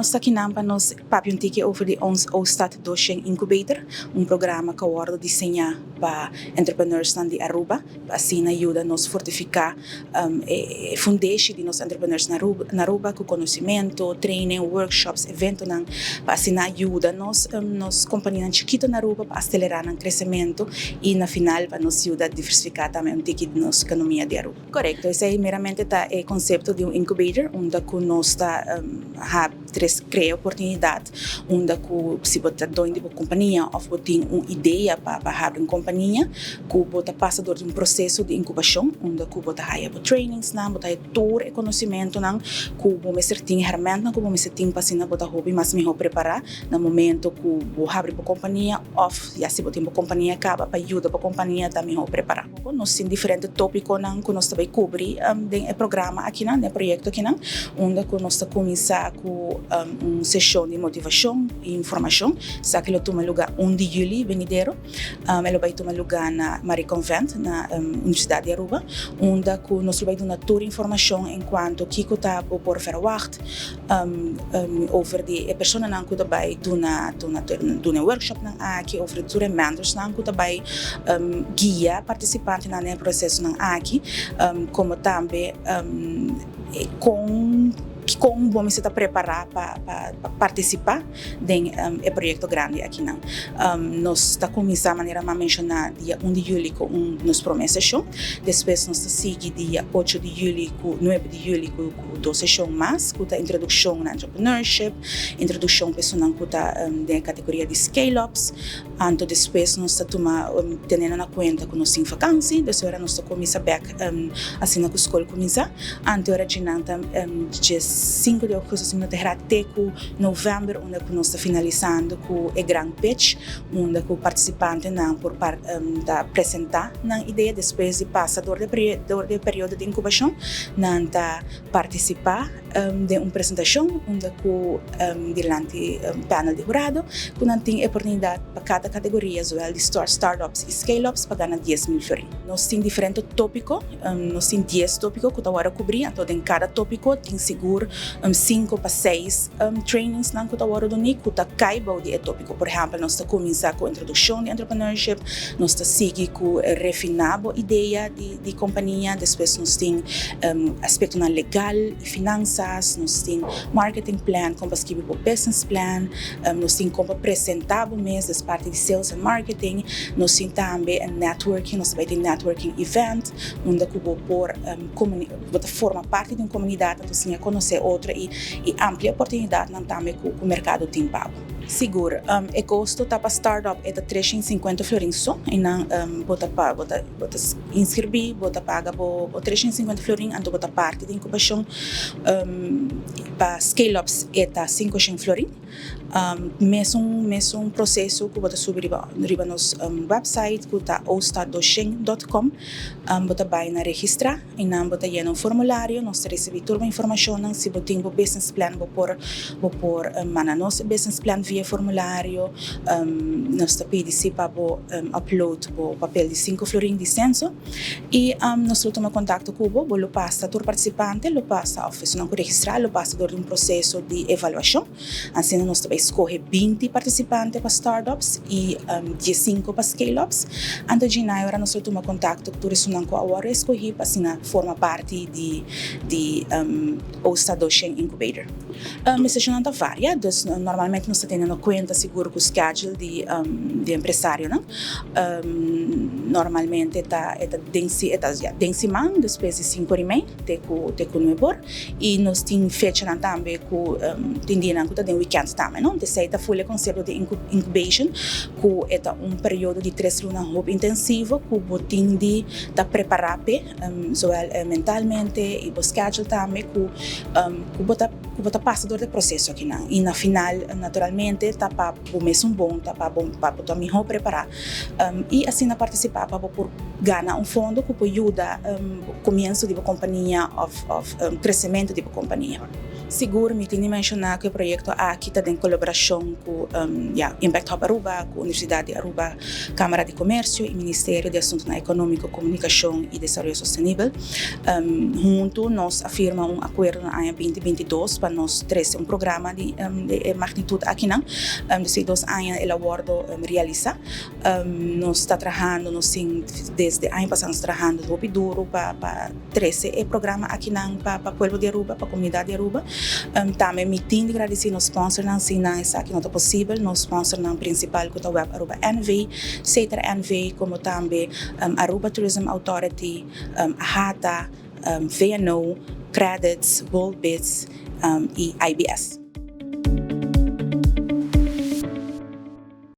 nós aqui para nós papiam tique over de ons Ostat Dosheng Incubator, programa que eu desenhar para entrepreneurs de Aruba, assim ajuda nos fortificar foundation de nos entrepreneurs na Aruba com conhecimento, training, workshops, eventos, para assim ajuda nos companhias chiquitas na Aruba para acelerar o crescimento e na final para nos ajudar a diversificar também tique de nossa economia de Aruba. Correto, esse é meramente o conceito de incubator, onde nós está cria oportunidade, onde se você dono de uma companhia ou você tem uma ideia para abrir uma companhia, que você passa por processo de incubação, onde você hire trainings, você tour conhecimento, que você tem ferramentas, que você tem para você hobby, mas melhor preparar no momento que você abre uma companhia, ou se você tem uma companhia acaba para ajudar a companhia a melhor preparar. Nós temos diferentes tópicos que nós também cobrir no programa aqui, no projeto aqui, onde nós começar com uma sessão de motivação e informação, que ele toma lugar 1 de julho, venidero. Ele vai tomar lugar na Mariconvent, na Universidade de Aruba, onde nós vamos dar toda a informação enquanto Kiko está por verwacht over de pessoas que vai doen workshop aqui, over de mentors que vai guiar participantes no processo aqui, como também como vamos estar preparados para participar do projeto grande aqui. Nós estamos começando a maneira a mencionar dia 1 de julho com nos promessas, depois nós seguimos dia 8 de julho com 9 de julho com 2 sessões mais, com a introdução na entrepreneurship, introdução pessoal que está da categoria de scale-ups, então depois nós estamos tendo na conta com nós em vacância, depois nós começamos back assim na escola começar, então era de 5 de agosto até novembro, onde nós estamos finalizando com o Grand Pitch, onde o participante por apresentar a ideia, depois de passar do período de incubação, participar de uma apresentação, onde diante panel de jurado, que tem oportunidade para cada categoria, de startups e scale-ups, para ganhar 10 mil florins. Nós temos diferentes tópicos, nós temos 10 tópicos que eu vou cobrir, então em cada tópico tem seguro 5 para 6 trainings que eu vou dar, que caiba de tópico. Por exemplo, nós começamos com a introdução de entrepreneurship, nós seguimos com refinar a ideia de companhia, depois nós temos aspecto legal e finanças, nós temos marketing plan, como escrever o business plan, nós temos como apresentar o mês das partes de sales and marketing, nós temos também networking, nós vamos ter networking event, onde você forma parte de uma comunidade, então você conhecer outra e amplia oportunidade também que o mercado tem pago. Seguro, o custo para startup é de 350 florins só, e não você inscrever, você paga 350 florins, então você parte de incubação, para scale-ups é de 500 florins, mesmo processo que você subir no nosso website, que é ostatdosheng.com, você vai registrar, e não você llena um formulário, nós recebemos toda a informação, se você tem um business plan, você pôr nosso business plan via formulário, nós pedimos para upload o papel de 5 florins de censo, e nós tomamos contato com você passa todo participante, lo passa a oficina não registrar, lo passa por um processo de avaliação, assim nós também escolhe 20 participantes para startups e 15 para scale-ups. Antes de janeiro, nós tomamos contato com todos os que agora escolhi para formar parte de Ostat Dosheng Incubator. A sessão está vária, normalmente nós temos conta seguro com o schedule de empresário, não? Normalmente está densimão, depois de 5 e meia, até com o novembro, e nós temos fecha também com tem weekend também, não? Esse foi o conceito de incubation, que é período de 3 semanas intensivo, que você tem de preparar mentalmente e o schedule também, que você passa do processo aqui, não? E na final, naturalmente, está para o mesmo bom, está para melhor preparar. E assim, participar para ganhar um fundo que ajuda o começo de uma companhia, crescimento de uma companhia. Seguro, me tinha mencionado que o projeto aqui está em colaboração com Impact Hub Aruba, com a Universidade de Aruba, Câmara de Comércio e Ministério de Assuntos Econômico, Comunicação e Desenvolvimento Sustentável. Junto, nós afirmamos acordo no ano 2022 para nós trazer programa de magnitude aqui, desde 2 anos ele acordo realiza. Nós está trabalhando, desde ano passado, trabalhando muito duro para trazer o programa aqui para o povo de Aruba, para a comunidade de Aruba. Também me tenho de agradecer nos sponsors, se não é aqui não é possível, nos sponsors principal que é o Web Aruba NV, Cetra NV, como também Aruba Tourism Authority, AHATA, VNO, Credits, World Bits e IBS.